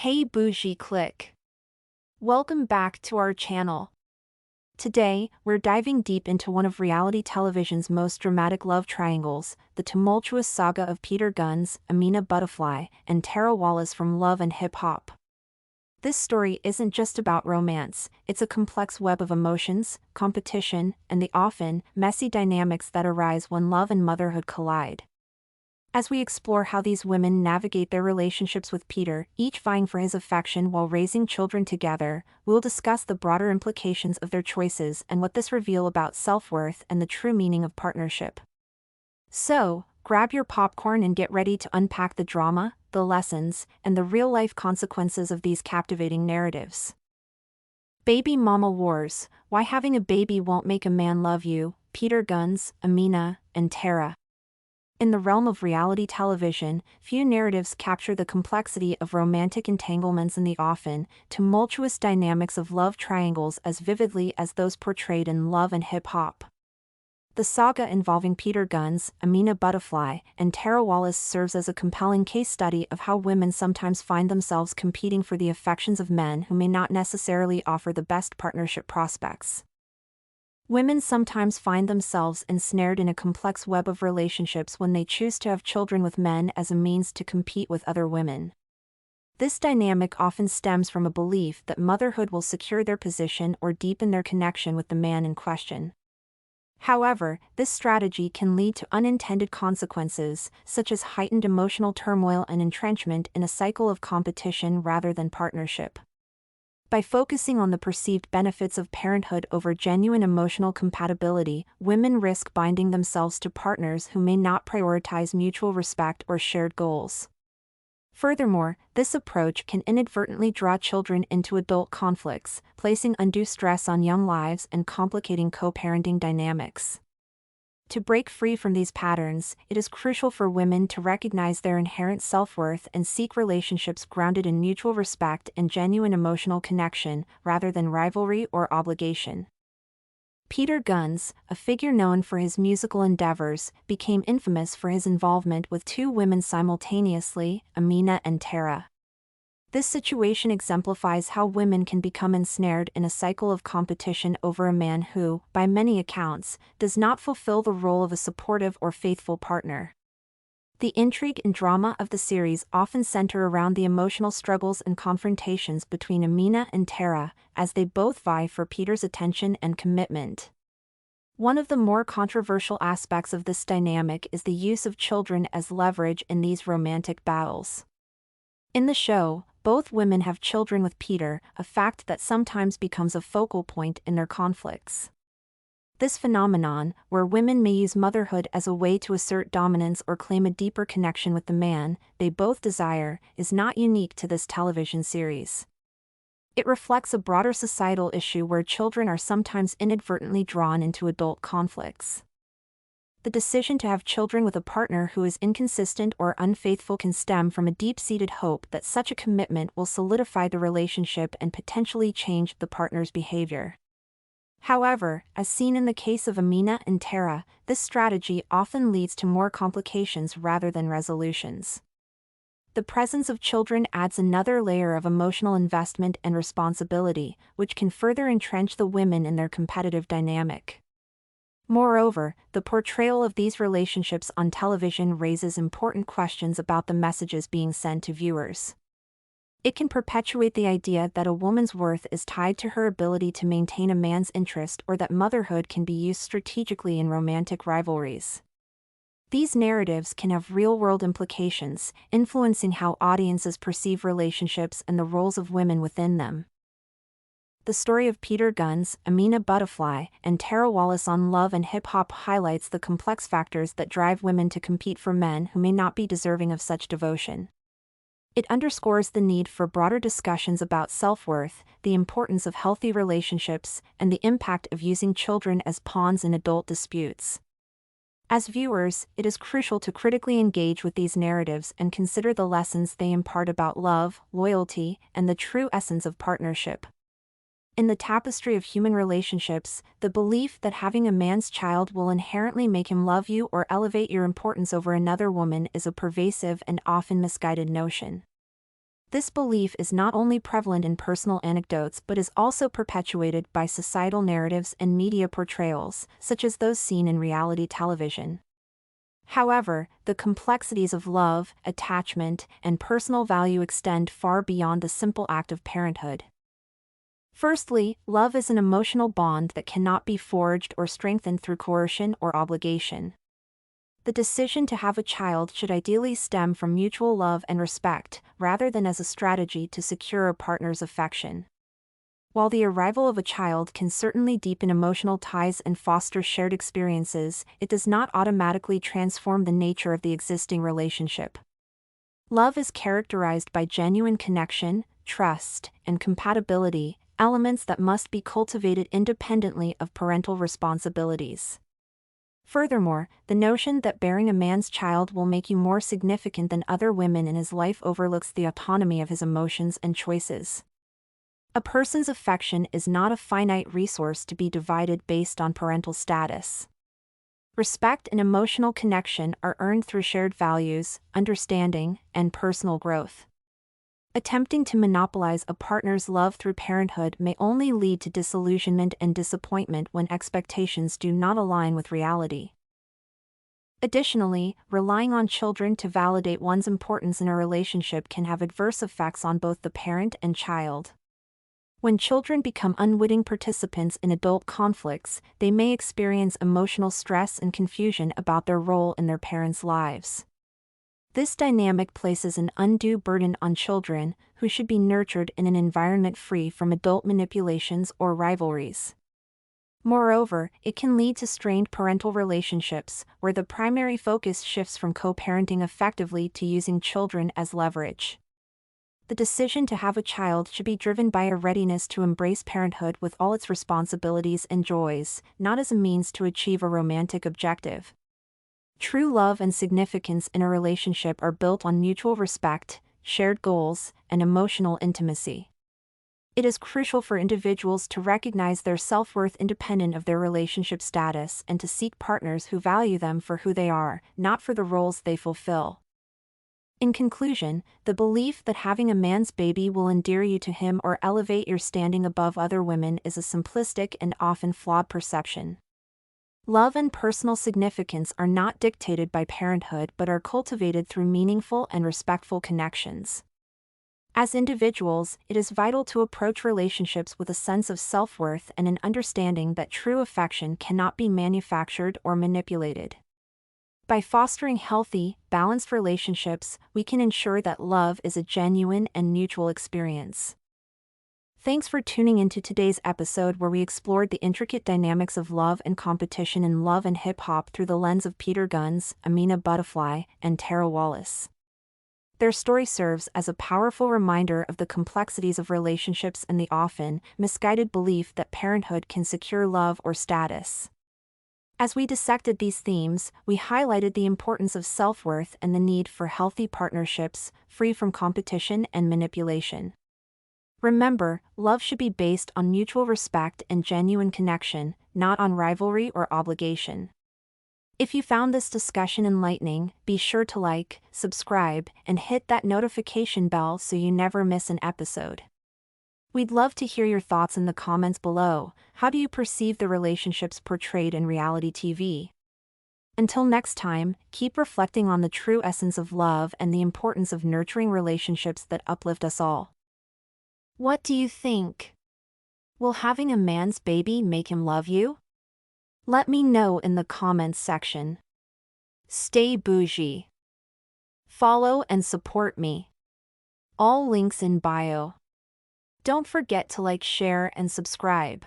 Hey Bougie click. Welcome back to our channel. Today, we're diving deep into one of reality television's most dramatic love triangles, the tumultuous saga of Peter Gunz, Amina Butterfly, and Tara Wallace from Love and Hip Hop. This story isn't just about romance, it's a complex web of emotions, competition, and the often messy dynamics that arise when love and motherhood collide. As we explore how these women navigate their relationships with Peter, each vying for his affection while raising children together, we'll discuss the broader implications of their choices and what this reveals about self-worth and the true meaning of partnership. So, grab your popcorn and get ready to unpack the drama, the lessons, and the real-life consequences of these captivating narratives. Baby Mama Wars: Why Having a Baby Won't Make a Man Love You, Peter Gunz, Amina, and Tara. In the realm of reality television, few narratives capture the complexity of romantic entanglements and the often tumultuous dynamics of love triangles as vividly as those portrayed in Love and Hip Hop. The saga involving Peter Gunz, Amina Butterfly, and Tara Wallace serves as a compelling case study of how women sometimes find themselves competing for the affections of men who may not necessarily offer the best partnership prospects. Women sometimes find themselves ensnared in a complex web of relationships when they choose to have children with men as a means to compete with other women. This dynamic often stems from a belief that motherhood will secure their position or deepen their connection with the man in question. However, this strategy can lead to unintended consequences, such as heightened emotional turmoil and entrenchment in a cycle of competition rather than partnership. By focusing on the perceived benefits of parenthood over genuine emotional compatibility, women risk binding themselves to partners who may not prioritize mutual respect or shared goals. Furthermore, this approach can inadvertently draw children into adult conflicts, placing undue stress on young lives and complicating co-parenting dynamics. To break free from these patterns, it is crucial for women to recognize their inherent self-worth and seek relationships grounded in mutual respect and genuine emotional connection, rather than rivalry or obligation. Peter Gunz, a figure known for his musical endeavors, became infamous for his involvement with two women simultaneously, Amina and Tara. This situation exemplifies how women can become ensnared in a cycle of competition over a man who, by many accounts, does not fulfill the role of a supportive or faithful partner. The intrigue and drama of the series often center around the emotional struggles and confrontations between Amina and Tara, as they both vie for Peter's attention and commitment. One of the more controversial aspects of this dynamic is the use of children as leverage in these romantic battles. In the show, both women have children with Peter, a fact that sometimes becomes a focal point in their conflicts. This phenomenon, where women may use motherhood as a way to assert dominance or claim a deeper connection with the man they both desire, is not unique to this television series. It reflects a broader societal issue where children are sometimes inadvertently drawn into adult conflicts. The decision to have children with a partner who is inconsistent or unfaithful can stem from a deep-seated hope that such a commitment will solidify the relationship and potentially change the partner's behavior. However, as seen in the case of Amina and Tara, this strategy often leads to more complications rather than resolutions. The presence of children adds another layer of emotional investment and responsibility, which can further entrench the women in their competitive dynamic. Moreover, the portrayal of these relationships on television raises important questions about the messages being sent to viewers. It can perpetuate the idea that a woman's worth is tied to her ability to maintain a man's interest or that motherhood can be used strategically in romantic rivalries. These narratives can have real-world implications, influencing how audiences perceive relationships and the roles of women within them. The story of Peter Gunz, Amina Butterfly, and Tara Wallace on Love and Hip Hop highlights the complex factors that drive women to compete for men who may not be deserving of such devotion. It underscores the need for broader discussions about self-worth, the importance of healthy relationships, and the impact of using children as pawns in adult disputes. As viewers, it is crucial to critically engage with these narratives and consider the lessons they impart about love, loyalty, and the true essence of partnership. In the tapestry of human relationships, the belief that having a man's child will inherently make him love you or elevate your importance over another woman is a pervasive and often misguided notion. This belief is not only prevalent in personal anecdotes but is also perpetuated by societal narratives and media portrayals, such as those seen in reality television. However, the complexities of love, attachment, and personal value extend far beyond the simple act of parenthood. Firstly, love is an emotional bond that cannot be forged or strengthened through coercion or obligation. The decision to have a child should ideally stem from mutual love and respect, rather than as a strategy to secure a partner's affection. While the arrival of a child can certainly deepen emotional ties and foster shared experiences, it does not automatically transform the nature of the existing relationship. Love is characterized by genuine connection, trust, and compatibility, elements that must be cultivated independently of parental responsibilities. Furthermore, the notion that bearing a man's child will make you more significant than other women in his life overlooks the autonomy of his emotions and choices. A person's affection is not a finite resource to be divided based on parental status. Respect and emotional connection are earned through shared values, understanding, and personal growth. Attempting to monopolize a partner's love through parenthood may only lead to disillusionment and disappointment when expectations do not align with reality. Additionally, relying on children to validate one's importance in a relationship can have adverse effects on both the parent and child. When children become unwitting participants in adult conflicts, they may experience emotional stress and confusion about their role in their parents' lives. This dynamic places an undue burden on children, who should be nurtured in an environment free from adult manipulations or rivalries. Moreover, it can lead to strained parental relationships, where the primary focus shifts from co-parenting effectively to using children as leverage. The decision to have a child should be driven by a readiness to embrace parenthood with all its responsibilities and joys, not as a means to achieve a romantic objective. True love and significance in a relationship are built on mutual respect, shared goals, and emotional intimacy. It is crucial for individuals to recognize their self-worth independent of their relationship status and to seek partners who value them for who they are, not for the roles they fulfill. In conclusion, the belief that having a man's baby will endear you to him or elevate your standing above other women is a simplistic and often flawed perception. Love and personal significance are not dictated by parenthood but are cultivated through meaningful and respectful connections. As individuals, it is vital to approach relationships with a sense of self-worth and an understanding that true affection cannot be manufactured or manipulated. By fostering healthy, balanced relationships, we can ensure that love is a genuine and mutual experience. Thanks for tuning into today's episode where we explored the intricate dynamics of love and competition in love and hip-hop through the lens of Peter Gunz, Amina Butterfly, and Tara Wallace. Their story serves as a powerful reminder of the complexities of relationships and the often misguided belief that parenthood can secure love or status. As we dissected these themes, we highlighted the importance of self-worth and the need for healthy partnerships, free from competition and manipulation. Remember, love should be based on mutual respect and genuine connection, not on rivalry or obligation. If you found this discussion enlightening, be sure to like, subscribe, and hit that notification bell so you never miss an episode. We'd love to hear your thoughts in the comments below. How do you perceive the relationships portrayed in reality TV? Until next time, keep reflecting on the true essence of love and the importance of nurturing relationships that uplift us all. What do you think? Will having a man's baby make him love you? Let me know in the comments section. Stay bougie. Follow and support me. All links in bio. Don't forget to like, share, and subscribe.